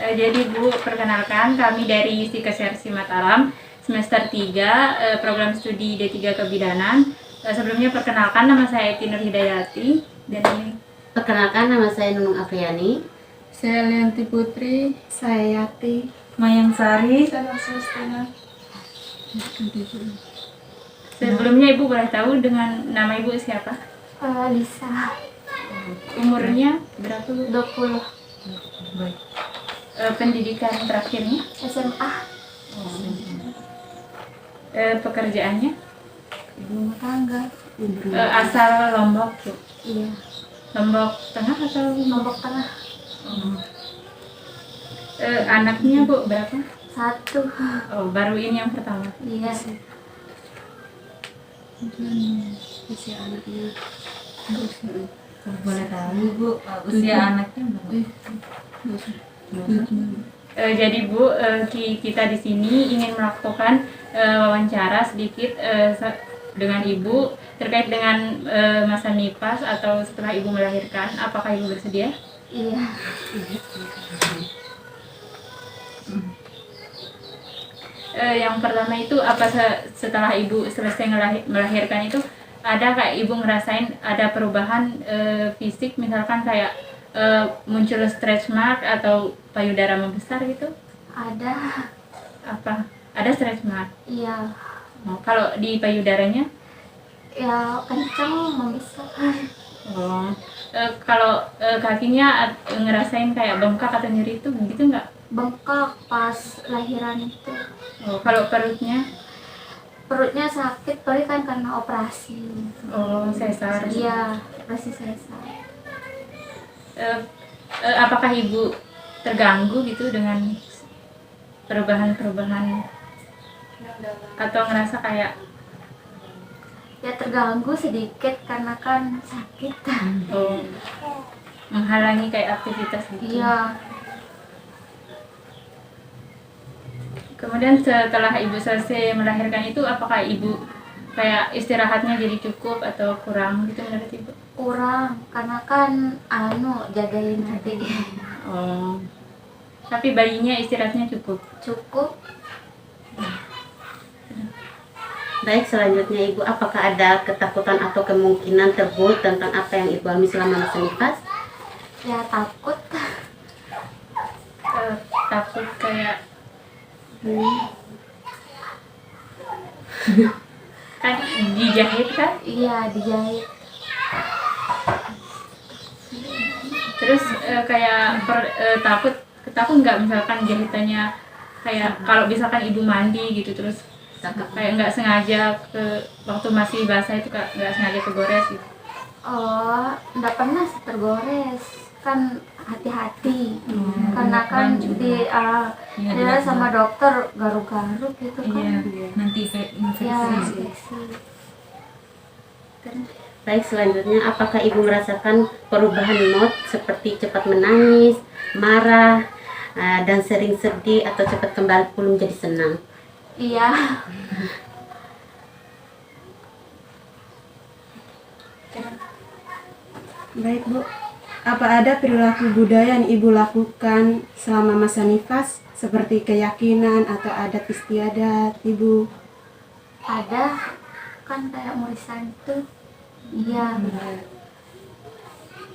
Jadi Bu, perkenalkan kami dari Psikosersi Mataram, semester 3, program studi D3 Kebidanan. Sebelumnya perkenalkan, nama saya Eti Nur Hidayati. Dan ini Perkenalkan, nama saya Nunung Afriani. Saya Lianti Putri. Saya Yati. Mayang Sari. Saya Sustina. Sebelumnya Ibu boleh tahu dengan nama Ibu siapa? Lisa. Umurnya berapa Bu? 20. Pendidikan terakhirnya? SMA. Pekerjaannya? Ibu rumah tangga. Asal Lombok Bu? Iya. Lombok Tengah atau Lombok Tengah. Anaknya Bu berapa? 1. Oh, baru ini yang pertama. Iya. Usia anaknya. Boleh tahu Bu, usia anaknya berapa? Jadi Bu, kita di sini ingin melakukan wawancara sedikit dengan Ibu terkait dengan masa nifas atau setelah Ibu melahirkan. Apakah Ibu bersedia? Iya. Yang pertama itu apa setelah Ibu selesai melahirkan itu ada kayak Ibu ngerasain ada perubahan fisik, misalkan kayak muncul stretch mark atau payudara membesar gitu? Ada. Apa? Ada stretch mark? Iya. Oh, kalau di payudaranya? Ya kencang membesar. Oh, kalau kakinya ngerasain kayak bengkak atau nyeri itu begitu nggak? Bengkak pas lahiran itu. Oh, kalau perutnya? Perutnya sakit, tapi kan karena operasi. Oh, sesar. Iya, operasi sesar. Apakah Ibu terganggu gitu dengan perubahan-perubahan atau ngerasa kayak Ya terganggu sedikit karena kan sakit. menghalangi kayak aktivitas gitu? Iya. Kemudian setelah Ibu selesai melahirkan itu apakah Ibu kayak istirahatnya jadi cukup atau kurang gitu menurut Ibu? Kurang karena kan jagain adik. Oh, tapi bayinya istirahatnya cukup? Cukup. Baik, selanjutnya Ibu, apakah ada ketakutan atau kemungkinan terburuk tentang apa yang Ibu alami selama masa nifas? Ya takut. Takut kayak kan dijahit kan? Iya, dijahit. Terus kayak takut nggak misalkan jahitannya kayak kalau misalkan Ibu mandi gitu terus kayak nggak sengaja waktu masih basah itu nggak sengaja kegores gitu? Oh, enggak pernah sih tergores. Kan hati-hati. Karena kan dia sama dokter garuk-garuk gitu kan. Nanti Ya, infeksi. infeksi. Baik, selanjutnya apakah Ibu merasakan perubahan mood seperti cepat menangis, marah, dan sering sedih atau cepat kembali pulung jadi senang? Iya. Baik Bu, apa ada perilaku budaya yang Ibu lakukan selama masa nifas seperti keyakinan atau adat istiadat Ibu? Ada kan kayak murisan itu. Iya.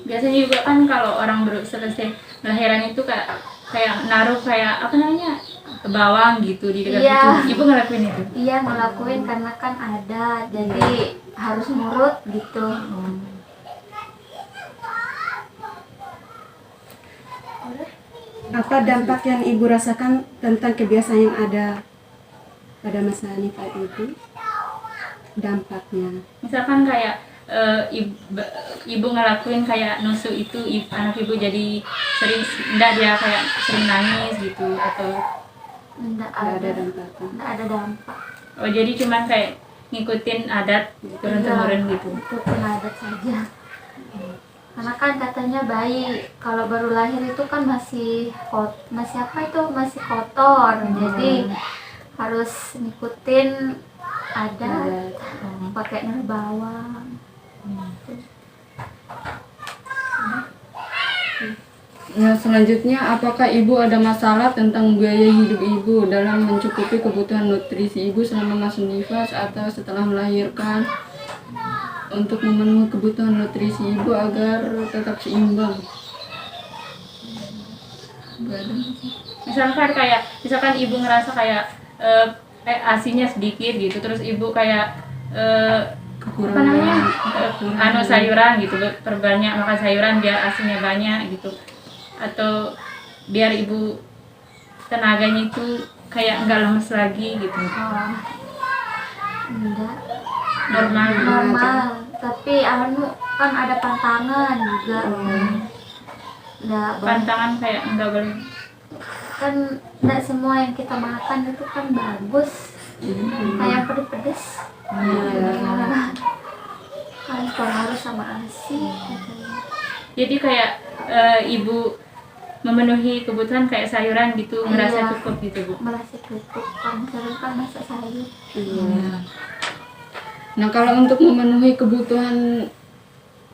Biasanya juga kan kalau orang baru selesai melahirkan itu kayak naruh kayak apa namanya bawang gitu di dekat Iya. itu. Ibu ngelakuin itu? Iya, ngelakuin karena kan ada, jadi harus nurut gitu. Apa dampak yang Ibu rasakan tentang kebiasaan yang ada pada masa nifas itu? Dampaknya? Misalkan kayak ibu ngelakuin kayak nusuk itu anak Ibu jadi dia kayak sering nangis gitu atau Enggak Tidak ada ada. dampaknya. Enggak ada dampak. oh jadi cuman kayak ngikutin adat turun-temurun gitu? Ikutin adat saja. Karena kan katanya bayi kalau baru lahir itu kan masih kotor. Jadi harus ngikutin adat, pakai nur bawang. Nah, selanjutnya, apakah ibu ada masalah tentang biaya hidup ibu dalam mencukupi kebutuhan nutrisi ibu selama masa nifas atau setelah melahirkan untuk memenuhi kebutuhan nutrisi ibu agar tetap seimbang? Gak ada. Misalkan ibu ngerasa kayak asinya sedikit gitu, terus ibu kayak apa namanya sayuran gitu, perbanyak makan sayuran biar asinya banyak gitu, atau biar ibu tenaganya itu kayak nggak lemes lagi gitu. Enggak, Normal. tapi kan ada pantangan juga. Enggak, Pantangan kayak nggak boleh. kan enggak semua yang kita makan itu kan bagus. Kayak pedes-pedes. Kan pengaruh sama ASI katanya. Jadi kayak ibu memenuhi kebutuhan kayak sayuran gitu, ngerasa Iya. cukup gitu Bu. Merasa cukup, kan sering kan masak sayur. Nah, kalau untuk memenuhi kebutuhan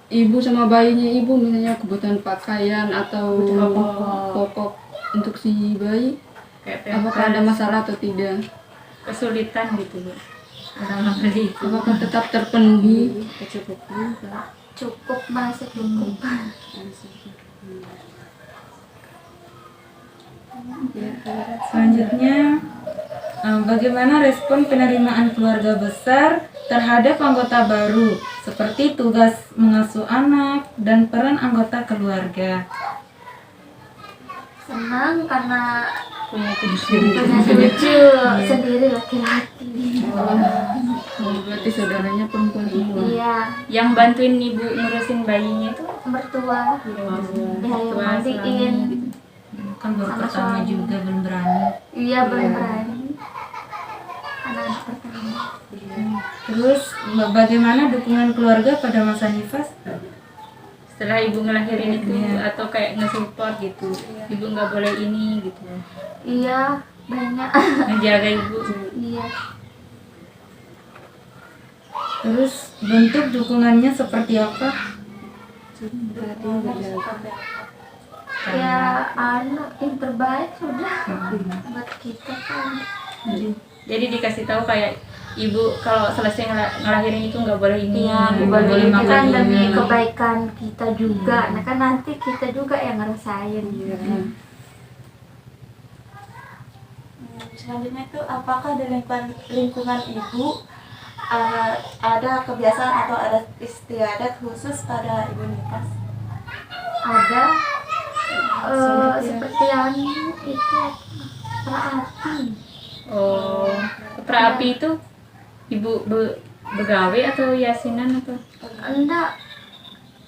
ibu sama bayinya ibu, misalnya kebutuhan pakaian atau pokok untuk si bayi, Kayak apakah ada masalah atau tidak? kesulitan gitu Bu dalam beli itu. Apakah tetap terpenuhi? Cukup, merasa cukup. Selanjutnya, bagaimana respon penerimaan keluarga besar terhadap anggota baru, seperti tugas mengasuh anak dan peran anggota keluarga? Senang karena Punya punya cucu sendiri laki-laki. Berarti saudaranya perempuan semua. Iya, yang bantuin ibu ngurusin bayinya itu mertua. Dia yang tua mandiin. Kan baru Sama pertama suami. juga belum berani. Iya, belum berani. Anak pertama. Terus, bagaimana dukungan keluarga pada masa nifas? setelah ibu ngelahirin itu atau kayak nge-support gitu, ibu nggak boleh ini gitu, Iya, banyak. ngejaga ibu. Iya. Terus, bentuk dukungannya seperti apa? Ya, yang terbaik sudah buat kita kan. Jadi dikasih tahu kayak ibu kalau selesai ngelahirin itu nggak boleh ini, Iya, boleh boleh makan kan ini. demi kebaikan kita juga. Nah kan nanti kita juga yang ngerasain. Selanjutnya itu apakah di lingkungan ibu ada kebiasaan atau ada istiadat khusus pada ibu nifas? Ada seperti yang itu perhati. Oh, perapi itu ibu begawe atau yasinan atau Enggak,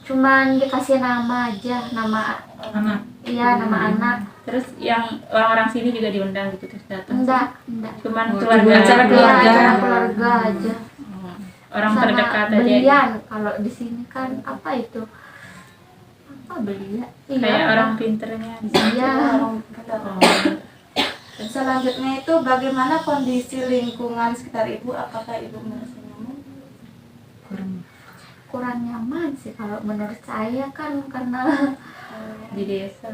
cuman dikasih nama aja, nama Anak. iya nama anak. terus yang orang-orang sini juga diundang gitu terus datang? Enggak. Cuman Oh, keluarga cuma acara Iya, keluarga. acara keluarga aja. orang Sama terdekat aja. belian. Kalau di sini kan apa itu? Apa belian? Kayak orang pinternya. Iya. Oh. Selanjutnya itu bagaimana kondisi lingkungan sekitar ibu? Apakah ibu merasa nyaman? Kurang nyaman sih kalau menurut saya kan karena Di desa.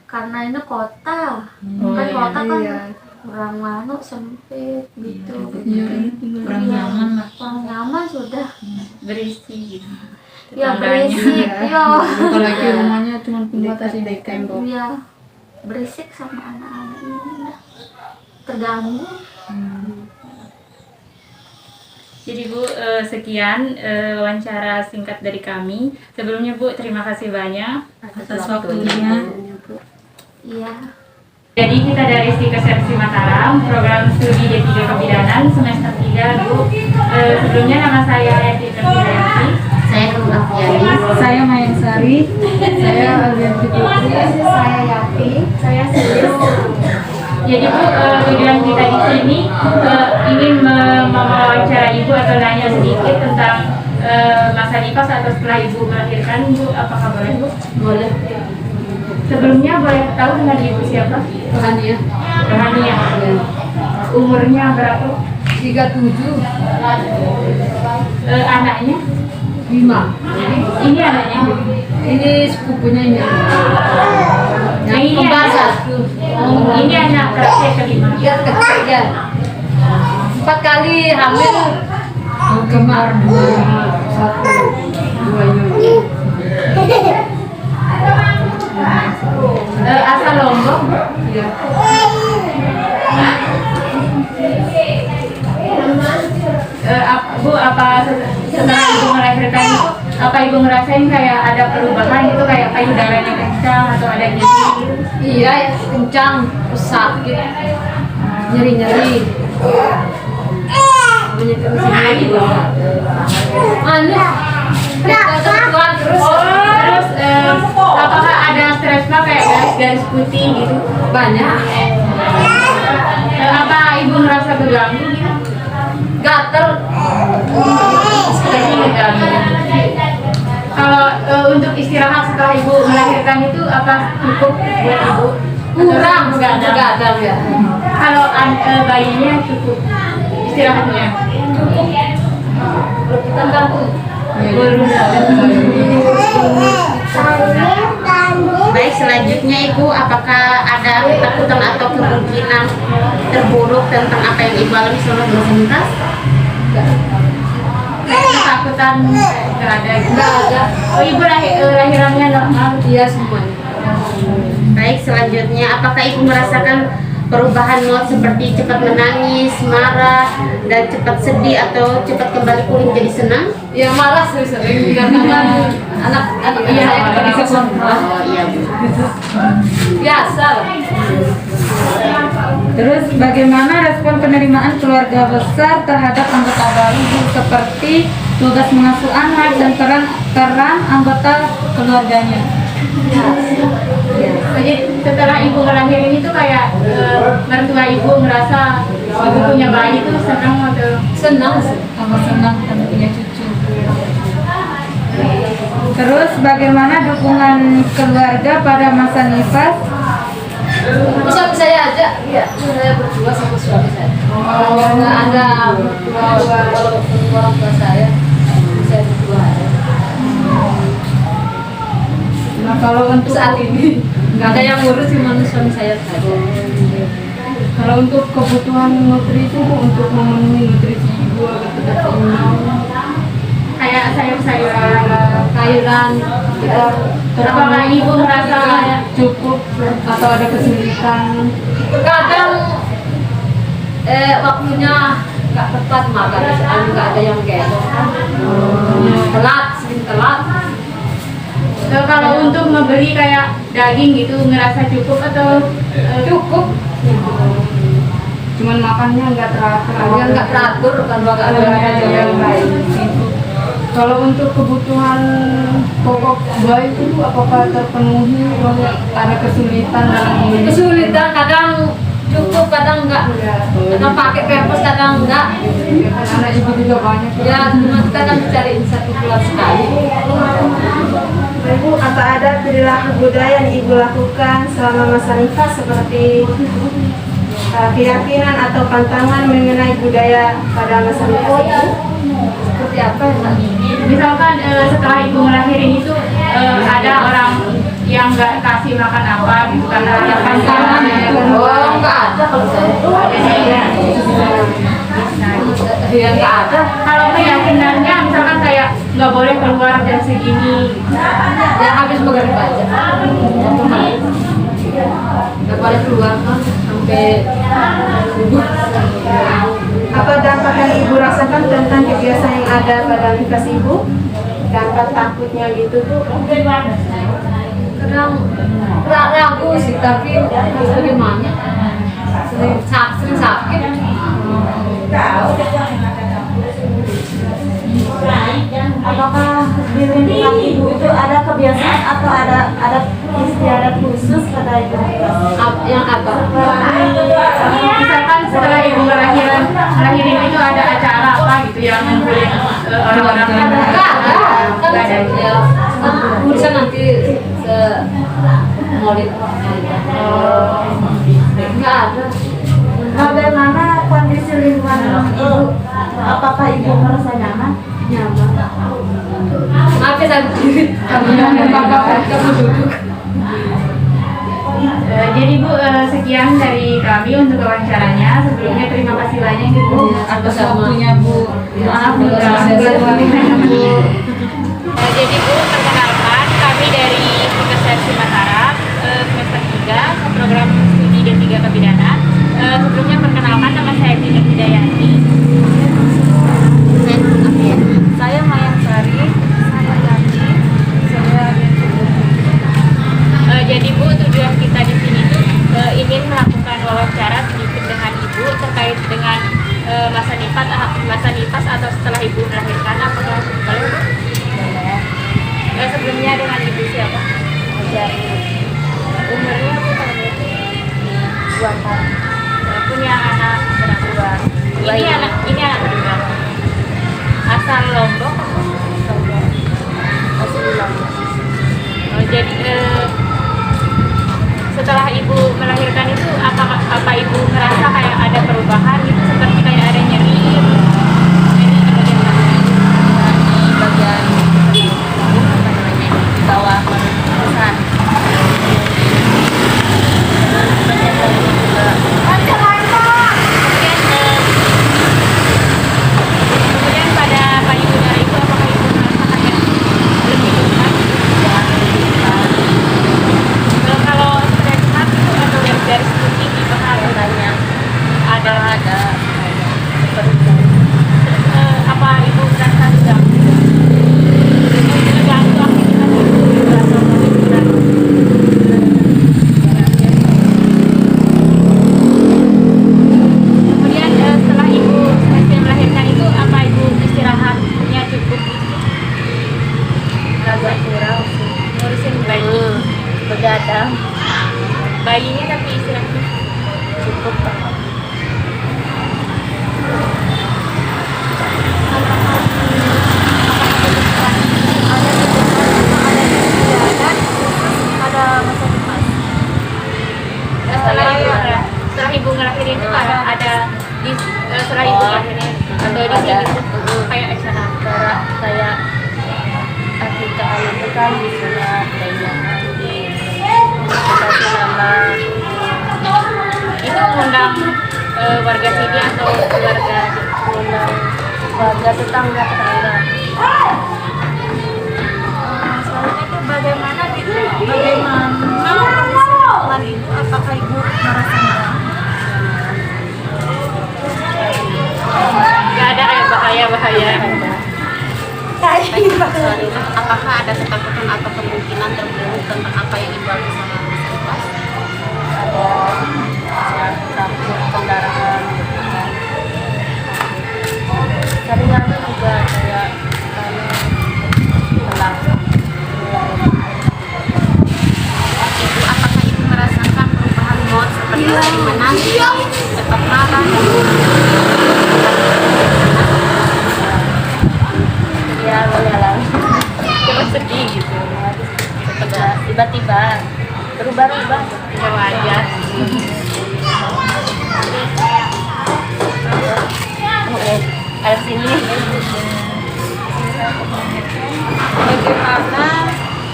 karena ini kota. Oh, Kan iya. kota kan Iya. kurang sempit gitu. Iya, Kurang Iya. nyaman lah. Kurang nyaman sudah. Berisi gitu. Ya Tetangganya. berisik, iya. apalagi rumahnya cuma pembatas ini tembok. Iya. Berisik sama anak-anak ini udah terganggu. Jadi Bu, sekian wawancara singkat dari kami. Sebelumnya Bu, terima kasih banyak. Atas waktunya. Iya. Jadi kita dari Stika Sersi Mataram, program studi D3 Kebidanan semester 3 Bu. Sebelumnya nama saya Eti Terpidayati. Saya Nurul Afiani. Saya Mayang Sari. Saya Alvianti Putri. Saya Yati. Saya Sulil. Jadi Bu, tujuan kita di sini ingin mewawancara Ibu atau nanya sedikit tentang masa nifas atau setelah Ibu melahirkan Bu, apakah boleh Bu? Boleh. Sebelumnya boleh tahu dengan Ibu siapa? Rohania. Rohania. Umurnya berapa? 37. Anaknya? 5. Ini anaknya Bu. Ini sepupunya ini. Ini anak terakhir kelima. Dia ketiga. 4 kali hamil. Gemar 2, 1, 2 Asal Lombok. Iya. Bu, apa setelah ibu melahirkan itu, apa ibu ngerasain kayak ada perubahan gitu, kayak payudaranya kencang atau ada nyeri gitu? Iya, kencang, terus sakit, nyeri-nyeri. Banyak ke sini juga. Aneh. Terus apakah ada stresma kayak garis-garis putih gitu? Banyak. Apa ibu ngerasa keganggu gitu? Gatel. Seperti keganggu. Kalau untuk istirahat setelah ibu melahirkan itu apa cukup buat ibu? Kurang, Nggak ada. gadang ya. Kalau bayinya cukup istirahatnya? Cukup. Kalau kita kan baik, selanjutnya Ibu, apakah ada ketakutan atau kemungkinan terburuk tentang apa yang Ibu alami selama bersintas? Ketakutan nggak ada gitu? Nggak ada. Oh, ibu lahirannya normal? Iya, semuanya. Baik, selanjutnya apakah Ibu merasakan perubahan mood seperti cepat menangis, marah, dan cepat sedih atau cepat kembali pulih menjadi senang? Ya marah sering karena kan anak Iya, saya nggak bisa kontrol. Oh iya, Bu. Biasa lah. Terus bagaimana respon penerimaan keluarga besar terhadap anggota baru seperti tugas mengasuh anak dan peran anggota keluarganya? Jadi setelah ibu ngelahirin itu kayak mertua ibu ngerasa ibu punya bayi itu senang atau? Senang sih, sama senang kan punya cucu. Terus bagaimana dukungan keluarga pada masa nifas? Suami saya aja, ya saya berdua sama suami saya. Nggak ada orang tua saya berdua aja. Nah, kalau untuk Saat ini nggak ada yang ngurus, cuma suami saya saja. Kalau untuk kebutuhan nutrisi Bu, untuk memenuhi nutrisi ibu agar tetap seimbang, Kayak sayur-sayuran. sayuran kita Apakah ibu ngerasa cukup atau ada kesulitan? Kadang waktunya nggak tepat makan, soalnya nggak ada yang gendong. Telat, sering telat. kalau untuk membeli kayak daging gitu ngerasa cukup atau Cukup. Cuman makannya nggak teratur. Dia nggak teratur kalau nggak ada yang baik. Kalau untuk kebutuhan pokok bayi itu apakah terpenuhi? Ada kesulitan dalam ini? Kesulitan kadang cukup, kadang enggak. Kadang pakai pampers, kadang enggak. Karena ibu juga banyak. Ya cuma kadang cariin 1 bulan sekali. Ibu, apa ada perilaku budaya yang Ibu lakukan selama masa nifas seperti keyakinan atau pantangan mengenai budaya pada masa nifas Ibu? Seperti apa ya? misalkan setelah ibu ngelahirin itu ada orang yang nggak kasih makan apa gitu karena ada pantangan Oh, enggak ada kalau saya. Ya enggak ada. kalau keyakinannya misalkan kayak nggak boleh keluar jam segini Ya habis maghrib aja. Enggak boleh keluar kan sampai subuh. Apa dampak yang Ibu rasakan tentang kebiasaan yang ada pada nifas Ibu? Dampak takutnya gitu tuh? Kadang ragu sih, tapi bagaimana? Sering sakit. Apakah di lingkungan ibu itu ada kebiasaan atau ada adat istiadat khusus pada ibu? Yang apa? misalkan setelah ibu ngelahirin itu ada acara apa gitu yang ngumpulin orang-orang yang Enggak ada. Kan ya, urusan nanti ke maulid. Enggak ada. Bagaimana kondisi lingkungan ibu? Apakah ibu merasa nyaman? Nyaman. Maaf ya saya berdiri. Kamu duduk. Jadi Bu, sekian dari kami untuk wawancaranya. Sebelumnya terima kasih banyak Ibu Atas waktunya Bu. Maaf Bu, jadi Bu, perkenalkan kami dari Universitas Mataram semester 3 program studi D3 Kebidanan. Sebelumnya perkenalkan nama saya Tina Hidayati. Saya Mayang Sari. Saya Yati. Saya Jadi Bu, tujuan kita di sini tuh ingin melakukan wawancara sedikit dengan Ibu terkait dengan masa nifas atau setelah Ibu melahirkan. Apakah boleh Bu? Sebelumnya dengan Ibu siapa? Umurnya Bu tahun 2 tahun. Punya anak berapa? Ini anak kedua. Asal Lombok. Jadi setelah Ibu melahirkan itu apa Ibu merasa kayak ada perubahan gitu, seperti kayak ada nyeri di bawah pernapasan. Kemudian pada payudara itu apakah Ibu merasa kayak lebih dekat? Kalau sudah dekat itu atau yang garis putih di bawah ada apa Ibu merasa terganggu? Terganggu aktivitas Ibu atau kepikiran? Kemudian setelah Ibu selesai melahirkan itu apa Ibu istirahatnya cukup gitu? Agak kurang sih. Ngurusin bayi. Begadang. Bayinya tapi istirahatnya cukup banget. Setelah Ibu ngelahirin itu ada setelah Ibu ngelahirin atau di sini gitu, kayak eksana kayak akikah itu kan disunat kayak dikasih nama. Itu mengundang warga sini atau warga tetangga. Soalnya itu bagaimana kondisi keuangan Ibu? Apakah Ibu merasa nyaman? Nggak ada kayak bahaya. Apakah ada ketakutan atau kemungkinan terburuk tentang apa yang Ibu alami sama Mas Nifas? Ada takut pendarahan gitu kan. Kadang-kadang juga kayak telang. Ibu, apakah Ibu merasakan perubahan mood seperti sering menangis, cepat marah, ya mengalami cepat sedih gitu, tiba-tiba berubah-ubah ya wajar. Ada sini.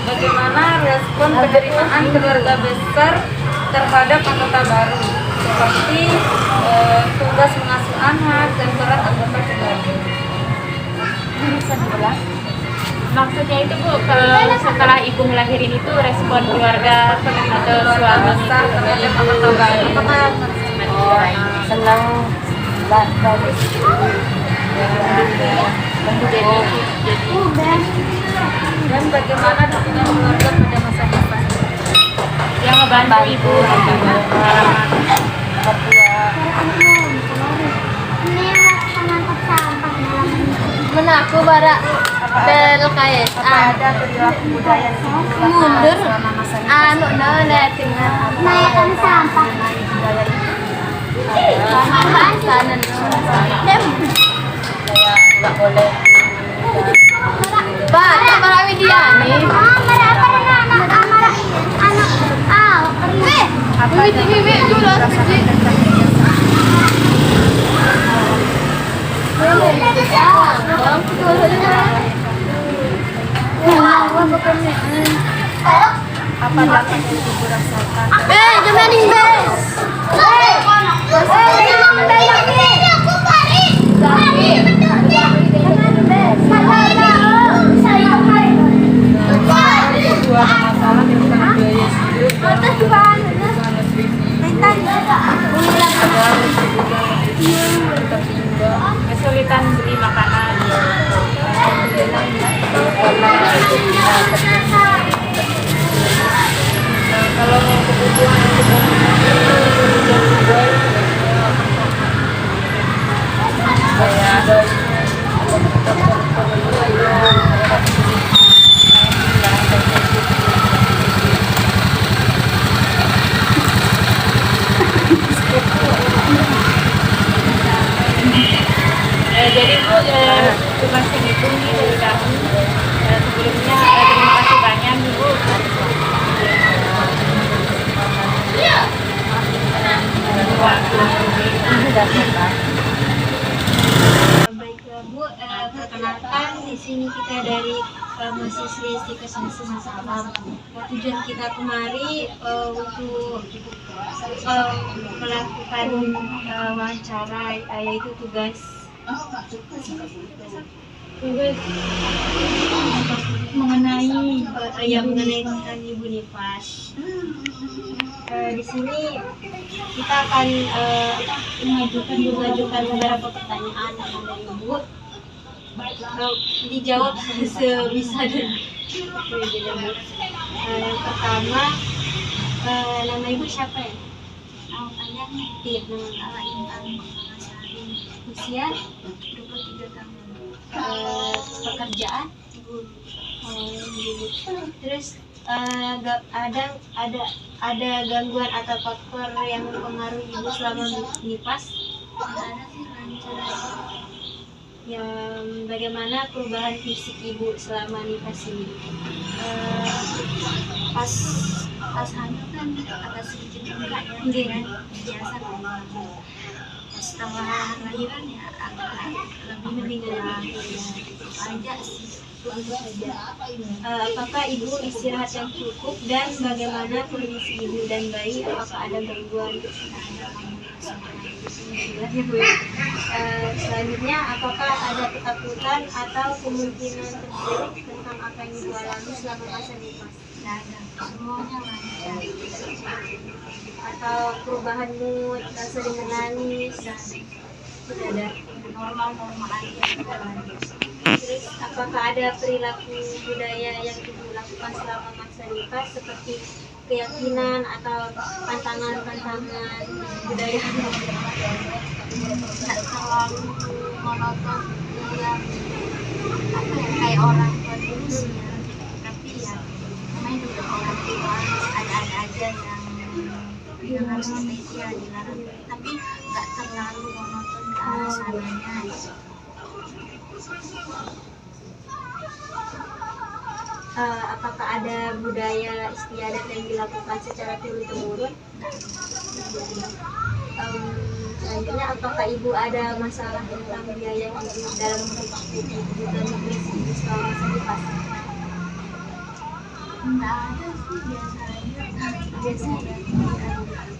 Bagaimana respon penerimaan keluarga besar terhadap anggota baru seperti tugas mengasuh anak dan peran anggota keluarga? Bisa diulang. Maksudnya itu Bu, kalau setelah Ibu ngelahirin itu respon keluarga atau suami besar terhadap anggota baru apakah Senang, bagus. dan bagaimana dukungan keluarga pada masa nifas? yang ngebantu Ibu Mana aku bara LKS Ada perilaku budaya di Ibu mundur selama masa nifas? anu nona tinggal naikkan sampah Budaya itu kanan dem Nggak boleh. Pak, kamera media nih. apa dampak yang Ibu rasakan? Kalau kebutuhan untuk jadi Bu, cuma segitu nih dari kami. Sebelumnya terima kasih banyak Bu. Baiklah Bu, perkenalkan di sini kita dari mahasiswa Istiqomah Semasa Alam. Tujuan kita kemari untuk melakukan wawancara, yaitu tugas mengenai tentang Ibu Nifas. Di sini kita akan mengajukan beberapa pertanyaan dari Ibu. Dijawab sebisa dan yang pertama, nama Ibu siapa ya? Namanya Iya, nama Intan. Usia 23 tahun. Pekerjaan Ibu. Terus ada gangguan atau faktor yang mempengaruhi Ibu selama nifas? Ada sih, lancar. Yang bagaimana perubahan fisik Ibu selama nifas ini? Pas hamil kan agak sedikit enggak ya, kan biasa kan. Setelah lahiran ya agak lebih meringan aja sih. Apakah Ibu istirahat yang cukup dan bagaimana kondisi Ibu dan bayi? Apakah ada gangguan? Selanjutnya, apakah ada ketakutan atau kemungkinan terjadi tentang apa yang Ibu alami selama masa nifas? Tidak ada, semuanya lancar. Atau perubahan mood, sering menangis? Tidak ada, normal aja. Terus, apakah ada perilaku budaya yang Ibu lakukan selama masa nifas seperti keyakinan atau pantangan-pantangan budaya? Tidak terlalu monoton yang kayak orang tua dulu sih ya. Tapi ya namanya juga orang tua, ada aja yang harus seperti ya dilarang, tapi nggak terlalu monoton ke arah sananya. Apakah ada budaya istiadat yang dilakukan secara turun-temurun? Selanjutnya, apakah Ibu ada masalah tentang biaya hidup dalam kebutuhan nutrisi Ibu selama masa nifas? Enggak ada sih, biasa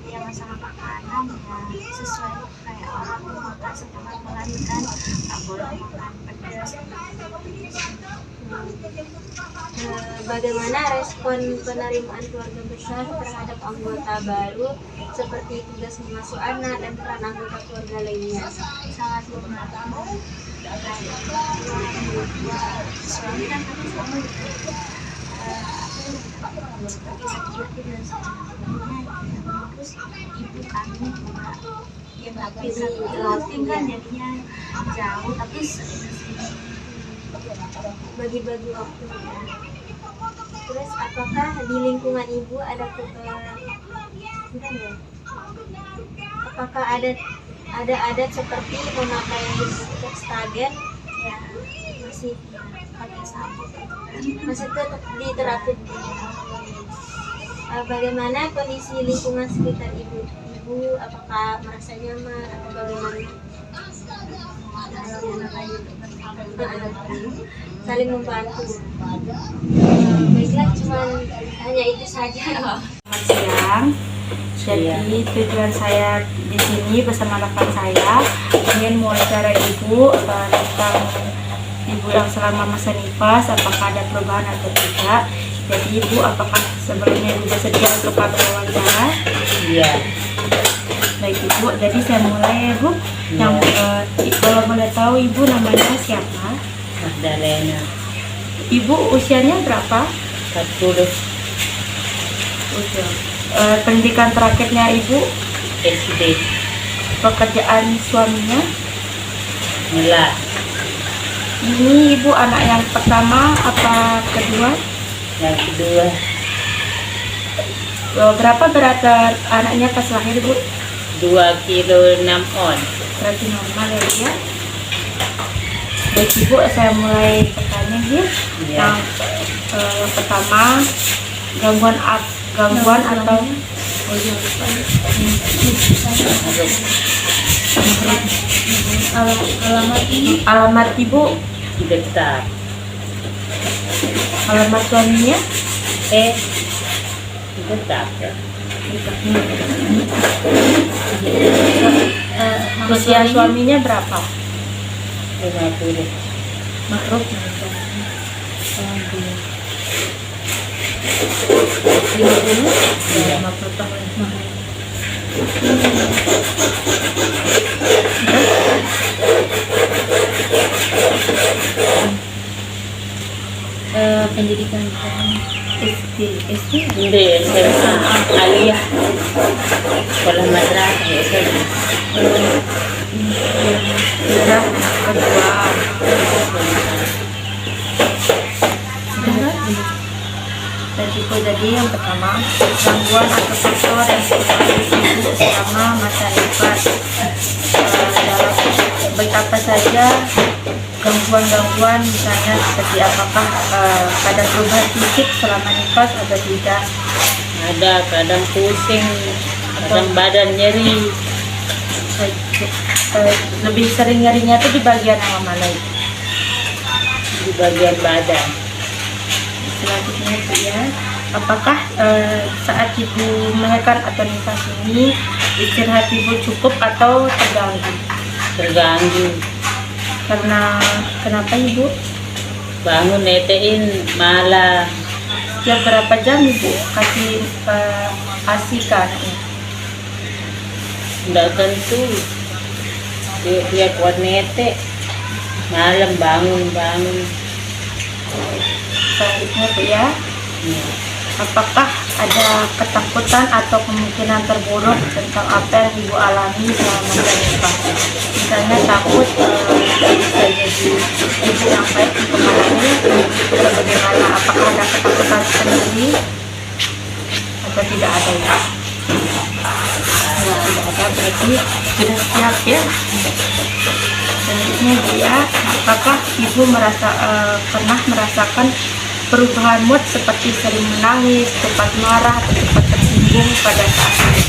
ya masalah makanan ya sesuai kayak orang makan setelah melahirkan, nggak boleh makan pedas. Bagaimana respon penerimaan keluarga besar terhadap anggota baru seperti tugas mengasuh anak dan peran anggota keluarga lainnya? Sangat membantu. Suami kan kami sama terus ibu kami juga ya nggak bisa dilatih kan jadinya jauh, tapi bagi-bagi waktu. Terus apakah di lingkungan Ibu ada apakah ada adat seperti memakai stagen? Ya masih pakai sabuk, masih tetap diterapin. Bagaimana kondisi lingkungan sekitar Ibu? Apakah merasa nyaman atau bagaimana? Saling membantu. Baiklah, cuma hanya itu saja. Selamat siang. Jadi tujuan saya di sini bersama rekan saya ingin mewawancara Ibu tentang Ibu yang selama masa nifas, apakah ada perubahan atau tidak. Jadi Ibu, apakah sebelumnya Ibu bersedia untuk kami wawancara? Iya. Baik Ibu, jadi saya mulai ya Bu. Yang kalau boleh tahu Ibu namanya siapa? Magdalena. Ibu usianya berapa? 40 Usia. Pendidikan terakhirnya Ibu, SD. pekerjaan suaminya. Melah. Ini Ibu anak yang pertama apa kedua? Yang kedua. Berapa berat anaknya pas lahir Bu? 2 kilo 6 on. Berarti normal ya Bu ya. Baik Ibu, saya mulai bertanya ya. Ya. Yang pertama, gangguan atau alamat Ibu, Dekat. alamat suaminya. Dekat ya. Usia suaminya berapa? 50. Makruh. Ya, 50 tahun. Pendidikan SD. Hindi, SMA. Aliyah. Sekolah madrasah ya. Sudah kedua. Jadi yang pertama, gangguan atau faktor yang terjadi Ibu selama masa nifas. Baik apa saja gangguan-gangguan, misalnya seperti apakah pada perubahan fisik selama nifas atau tidak? Ada kadang pusing, kadang badan nyeri. Lebih sering nyerinya itu di bagian yang mana itu? Di bagian badan. Selanjutnya Bu ya, apakah saat Ibu melahirkan atau nifas ini istirahat Ibu cukup atau terganggu? Terganggu. Karena kenapa Ibu? Bangun netein malah. Setiap berapa jam Ibu kasih ASI ke anaknya? Tidak tentu. Dia kuat nete. Malam bangun. Selanjutnya Bu ya, apakah ada ketakutan atau kemungkinan terburuk tentang apa yang Ibu alami selama masa nifas? Misalnya takut bisa jadi ibu yang baik untuk anaknya, atau bagaimana? Apakah ada ketakutan sendiri atau tidak ada ya? Tidak ada, berarti sudah siap ya. Selanjutnya Bu ya, apakah Ibu pernah merasakan perubahan mood seperti sering menangis, cepat marah, atau cepat tersinggung pada saat ini?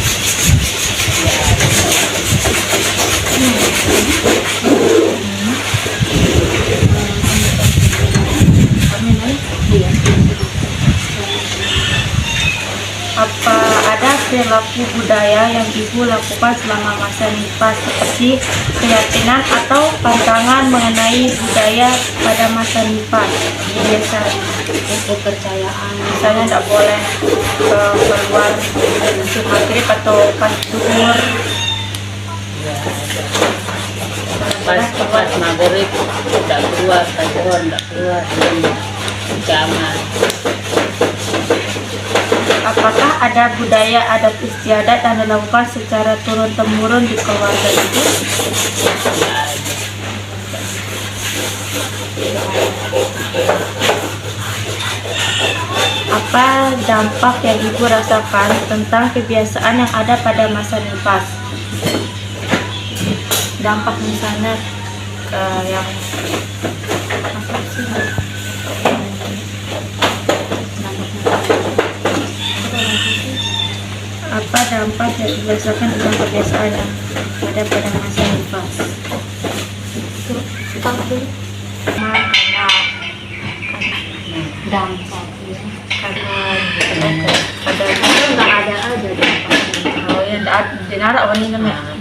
Apa ada perilaku budaya yang Ibu lakukan selama masa nifas seperti keyakinan atau pandangan mengenai budaya pada masa nifas? Biasa kepercayaan, misalnya tidak boleh keluar untuk maghrib atau pas zuhur. Pas maghrib tidak keluar, pas zuhur tidak keluar. Kamar. Apakah ada budaya adat istiadat yang dilakukan secara turun-temurun di keluarga Ibu? Apa dampak yang Ibu rasakan tentang kebiasaan yang ada pada masa nifas? Dampak misalnya yang apa sih? Apa dampak yang dirasakan tentang kebiasaan yang ada pada masa nifas? Dampak ya. Karena ada nggak ada aja dampaknya. Oh ya, dengar awalnya namanya.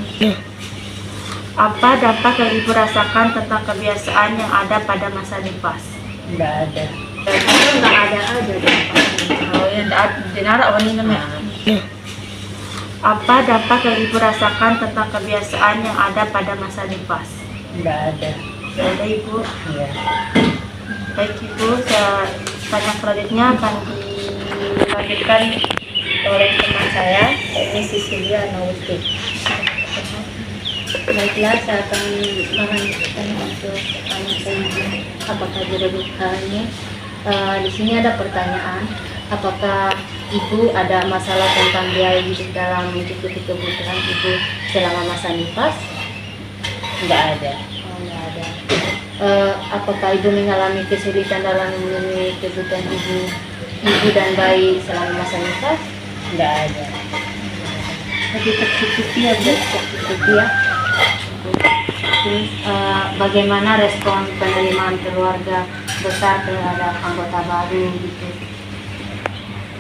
Apa dampak yang Ibu rasakan tentang kebiasaan yang ada pada masa nifas? Tidak ada. Nggak ada aja dampaknya. Oh ya, dengar awalnya namanya. Apa dampak yang Ibu rasakan tentang kebiasaan yang ada pada masa nifas? Tidak ada. Tidak ada Ibu. Ya. Baik Ibu, tanya selanjutnya akan dilanjutkan oleh teman saya, ini Cecilia Nawuti. Baiklah, saya akan melanjutkan untuk tanya ke Ibu, apakah jodoh dukanya. Di sini ada pertanyaan, apakah Ibu ada masalah tentang biaya hidup dalam mencukupi kebutuhan Ibu selama masa nifas? Enggak ada. Oh, nggak ada. Apakah Ibu mengalami kesulitan dalam memenuhi kebutuhan Ibu dan bayi selama masa nifas? Enggak ada. Lebih tercukupi ya, Bu? Tercukupi ya. Terus bagaimana respon penerimaan keluarga besar terhadap anggota baru gitu?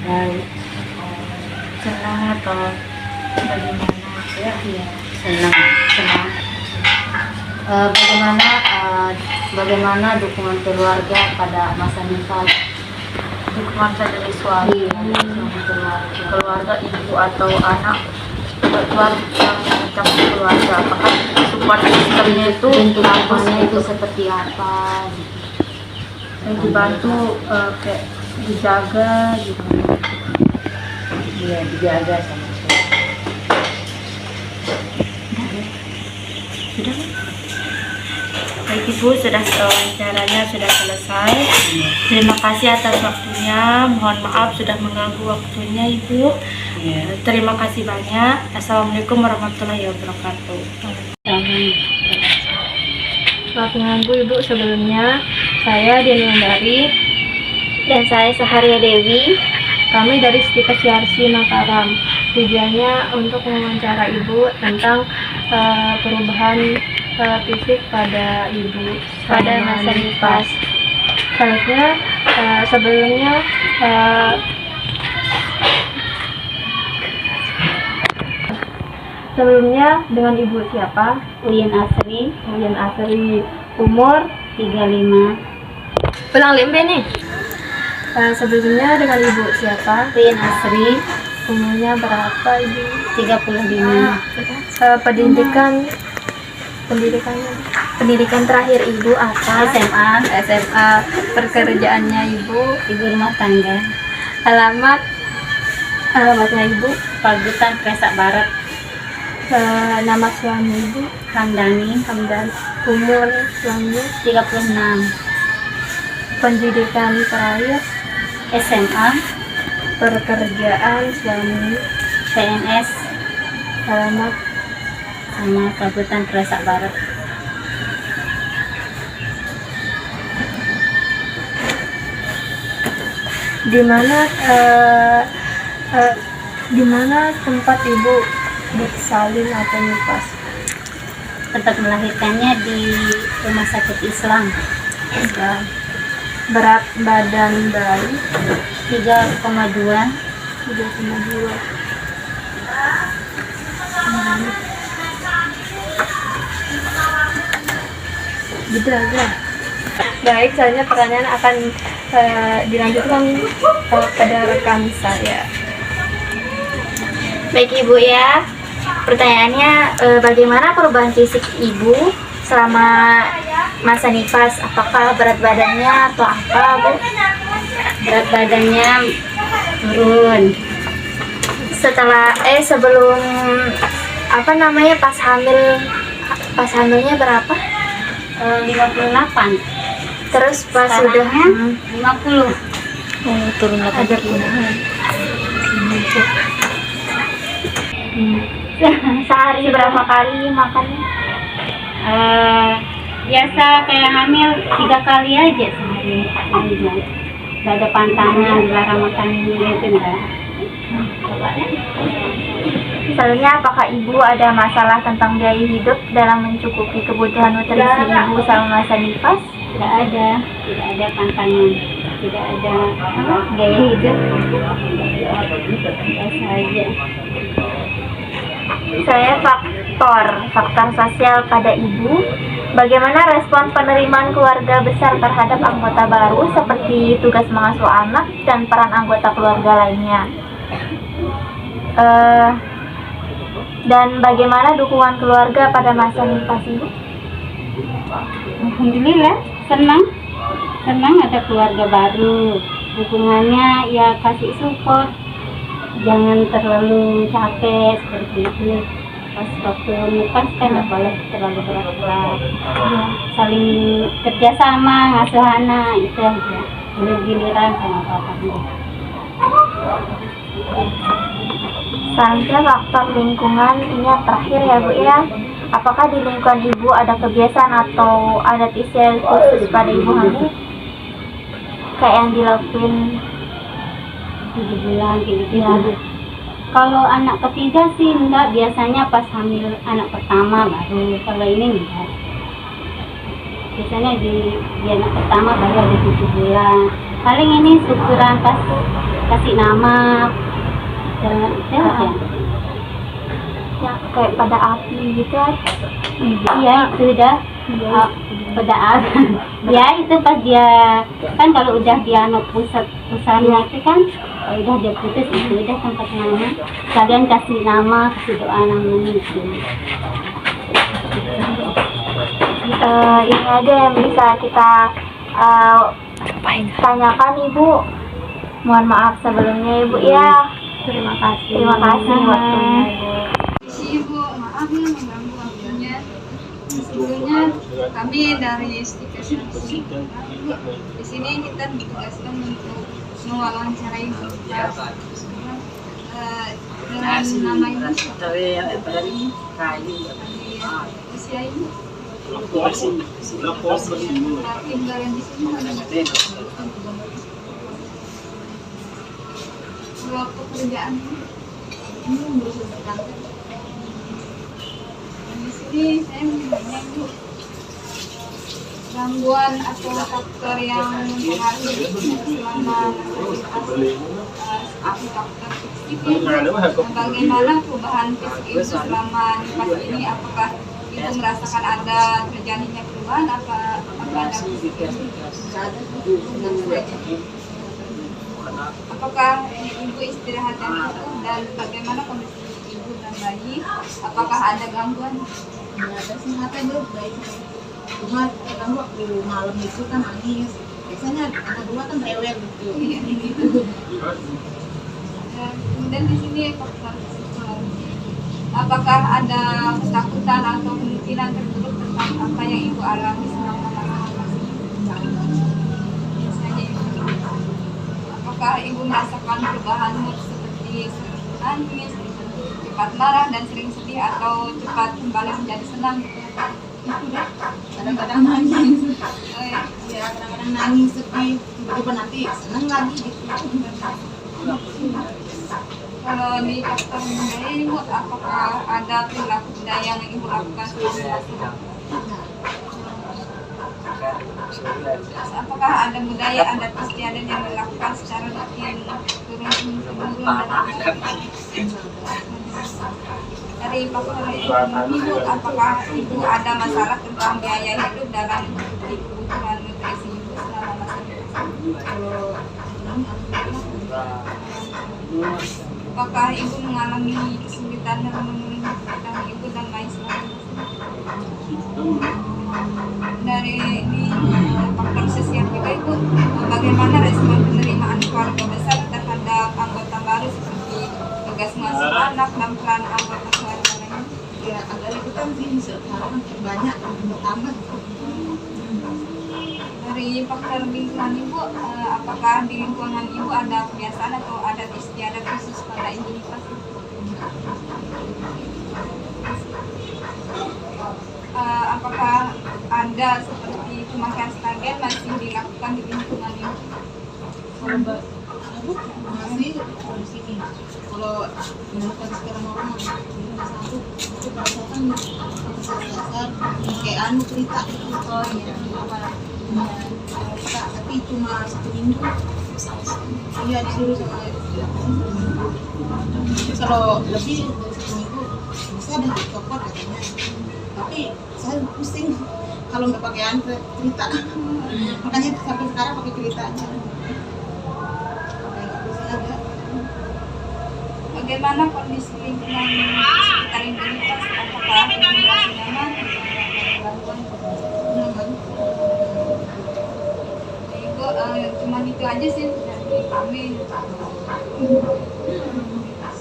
Baik. Senang atau bagaimana? Ya, iya, senang. Bagaimana dukungan keluarga pada masa nifas? Dukungan dari suami, keluarga ibu atau anak, keluarga, apakah support sistemnya itu Bentuk dukungannya itu seperti apa? Gitu. yang dibantu kayak dijaga gitu. Iya, dijaga sama saya. Sudah? Baik Ibu, sudah wawancaranya sudah selesai. Terima kasih atas waktunya. Mohon maaf sudah mengganggu waktunya Ibu. Terima kasih banyak. Assalamualaikum warahmatullahi wabarakatuh. Maaf mengganggu Ibu, sebelumnya saya Dian Wandari Dan saya Saharia Dewi. kami dari Stika Siarsi Mataram. Tujuannya untuk mewawancara Ibu tentang perubahan fisik pada Ibu Pada selama masa nifas. Sebelumnya dengan Ibu siapa? Uyen Asri, Uyen Asri, umur 35. Pulang lembe nih. Sebelumnya dengan Ibu siapa? Uyen Asri, Umurnya berapa Ibu? 35. Pendidikannya Pendidikan terakhir Ibu apa? SMA. Pekerjaannya Ibu, Ibu rumah tangga. alamatnya Ibu, Pagutan Kresak Barat. nama suami Ibu, Hamdani, umur suami, 36. pendidikan terakhir, SMA, pekerjaan suami, PNS, alamat sama Pagutan Kresak Barat. di mana tempat Ibu bersalin atau nifas? Tempat melahirkannya di Rumah Sakit Islam. Dan berat badan bayi 3,2. 3,2. Gitu aja. Baik, selanjutnya pertanyaan akan dilanjutkan pada rekan saya. Baik Ibu ya, pertanyaannya bagaimana perubahan fisik Ibu selama masa nifas? Apakah berat badannya atau apa Bu? Berat badannya turun. Sebelum pas hamilnya berapa? 58. Terus pas Sekarangnya sudah 50. Turun ada sehari berapa kali makannya? Biasa kayak hamil 3 kali aja sehari. Gak ada pantangan, dilarang makan itu enggak. Selanjutnya, apakah Ibu ada masalah tentang biaya hidup dalam mencukupi kebutuhan nutrisi Ibu selama masa nifas? Tidak ada pantangan, tidak ada gaya hidup. Biasa aja. Saya faktor sosial pada Ibu. Bagaimana respon penerimaan keluarga besar terhadap anggota baru seperti tugas mengasuh anak dan peran anggota keluarga lainnya? Dan bagaimana dukungan keluarga pada masa nifas Ibu? Alhamdulillah, senang. Senang ada keluarga baru. Dukungannya ya kasih support. Jangan terlalu capek seperti itu. Pas waktu nikah kan nggak boleh terlalu berat-berat. Saling kerjasama ngasuh anak itu aja. Giliran sama bapaknya. Selanjutnya faktor lingkungan ini yang terakhir ya Bu ya. Apakah di lingkungan Ibu ada kebiasaan atau adat istiadat khusus pada ibu hamil? Kayak yang dilakuin 7 bulan gitu. Kalau anak ketiga sih enggak, biasanya pas hamil anak pertama baru. Kalau ini enggak. Biasanya di anak pertama baru ada 7 bulan. Paling ini syukuran pas kasih nama. Yang kayak pada api gitu kan? Iya itu udah pada ya itu pas dia kan kalau udah dia pusatnya itu kan udah dia putus itu udah tempat nama kalian kasih nama kasih doa namanya gitu. Ini aja yang bisa kita tanyakan Ibu. Mohon maaf sebelumnya Ibu ya. Terima kasih waktunya Ibu. Ibu, maaf ya mengganggu waktunya. Sebelumnya kami dari Stikes di sini kita ditugaskan untuk mewawancarai Ibu dengan nama Ibu usia Ibu. Tinggal di sini ada pekerjaan di sini saya menanya Ibu gangguan atau faktor yang mempengaruhi selama faktor fisik bagaimana perubahan fisik Ibu selama nifas ini, apakah Ibu merasakan ada terjadinya perubahan apa ada apakah Ibu istirahat yang cukup dan bagaimana kondisi Ibu dan bayi, apakah ada gangguan? Ada sih Ibu baik, cuma terganggu waktu malam itu kan nangis. Biasanya anak dua kan rewel gitu. Kemudian di sini faktor psikologi. Apakah ada ketakutan atau kemungkinan terburuk tentang apa yang Ibu alami selama masa biasanya Ibu? Apakah Ibu merasakan perubahan mood seperti sering menangis, cepat marah dan sering sedih atau cepat kembali menjadi senang? Itu deh. Kadang-kadang nangis. Oh, ya. Ya kadang-kadang nangis sedih, tiba-tiba nanti seneng lagi gitu. Kalau di faktor budaya Ibu, apakah ada perilaku budaya yang Ibu lakukan selama apakah ada budaya adat istiadat yang dilakukan secara rutin turun-temurun dari faktor Ibu, apakah Ibu ada masalah tentang biaya hidup dalam menutupi kebutuhan nutrisi Ibu selama masa apakah Ibu mengalami kesulitan dalam memenuhi kebutuhan Ibu dan lain sebagainya? Dari ini faktor sosial juga Ibu, bagaimana respon penerimaan keluarga besar terhadap anggota baru seperti tugas mengasuh anak dan peran anggota keluarga lainnya? Ya agak rebutan sih sekarang banyak bertambah. Dari faktor lingkungan Ibu, apakah di lingkungan Ibu ada kebiasaan atau adat istiadat khusus pada ibu nifas? Apakah ada seperti pemakaian stagen masih dilakukan di lingkungan Ibu? Masih di sini. Kalau melakukan sekarang orang satu itu perasaan dasar kayak anu cerita itu. Oh iya. Tapi cuma 1 minggu. Iya disuruh sama kalau lebih dari 1 minggu bisa dah dicopot katanya. Tapi saya pusing kalau nggak pakai anu cerita. Makanya sampai sekarang pakai cerita aja. Bagaimana kondisi lingkungan sekitar ibu nifas? Apakah ibu merasa nyaman? cuma itu aja sih dari kami.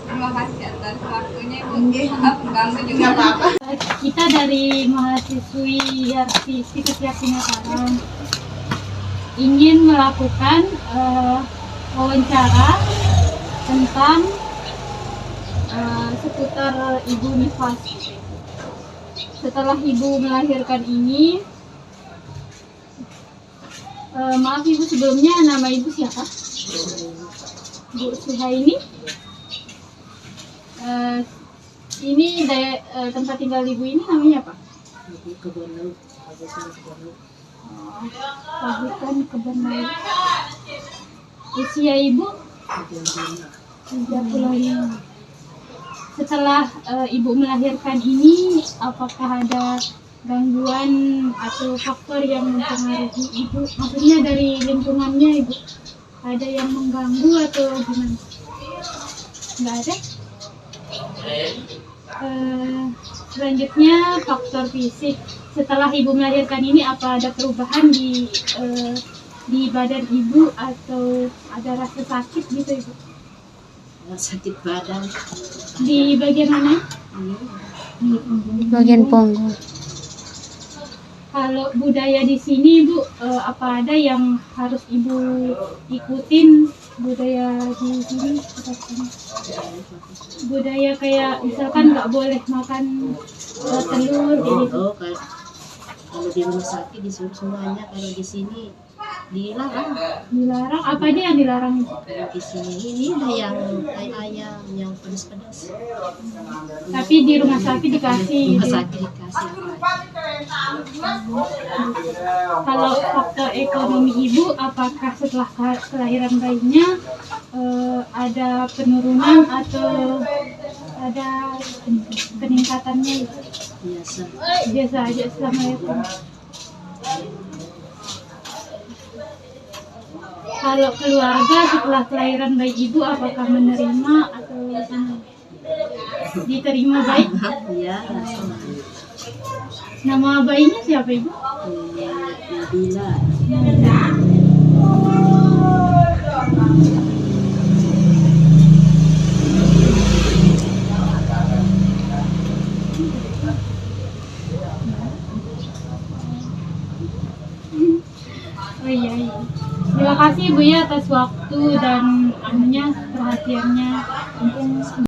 Terima kasih atas waktunya Ibu. Maaf mengganggu juga. Nggak apa-apa. Kita dari mahasiswi Artistik Keyakinatan ingin melakukan wawancara tentang seputar Ibu nifas. Setelah Ibu melahirkan ini, maaf Ibu, sebelumnya nama Ibu siapa? Bu Suhaini. Ini tempat tinggal Ibu ini namanya apa? Pabrikan Kebun Laut. Usia Ibu 35. Setelah Ibu melahirkan ini, apakah ada gangguan atau faktor yang mempengaruhi Ibu? Maksudnya dari lingkungannya Ibu, ada yang mengganggu atau gimana? Nggak ada? Selanjutnya faktor fisik. Setelah Ibu melahirkan ini, apa ada perubahan di badan Ibu atau ada rasa sakit gitu Ibu? Sakit badan Di bagian mana? Bagian punggung. Kalau budaya di sini Ibu, apa ada yang harus Ibu ikutin budaya di sini? Budaya kayak misalkan nggak boleh makan telur gitu. kalau di rumah sakit disuruh semuanya, kalau di sini dilarang. Dilarang? Apa aja yang dilarang? Kalau di sini ini ada yang kayak ayam yang pedas-pedas. Tapi di rumah sakit dikasih. Rumah Gitu. sakit dikasih apa? Kalau faktor ekonomi Ibu, apakah setelah kelahiran bayinya ada penurunan atau ada peningkatannya? Biasa. Biasa aja selama itu. Kalau keluarga setelah kelahiran bayi Ibu, apakah menerima atau diterima baik? Iya. Nama bayinya siapa Ibu? Nabila. Oh iya, iya. Terima kasih Ibu ya atas waktu dan perhatiannya. Mungkin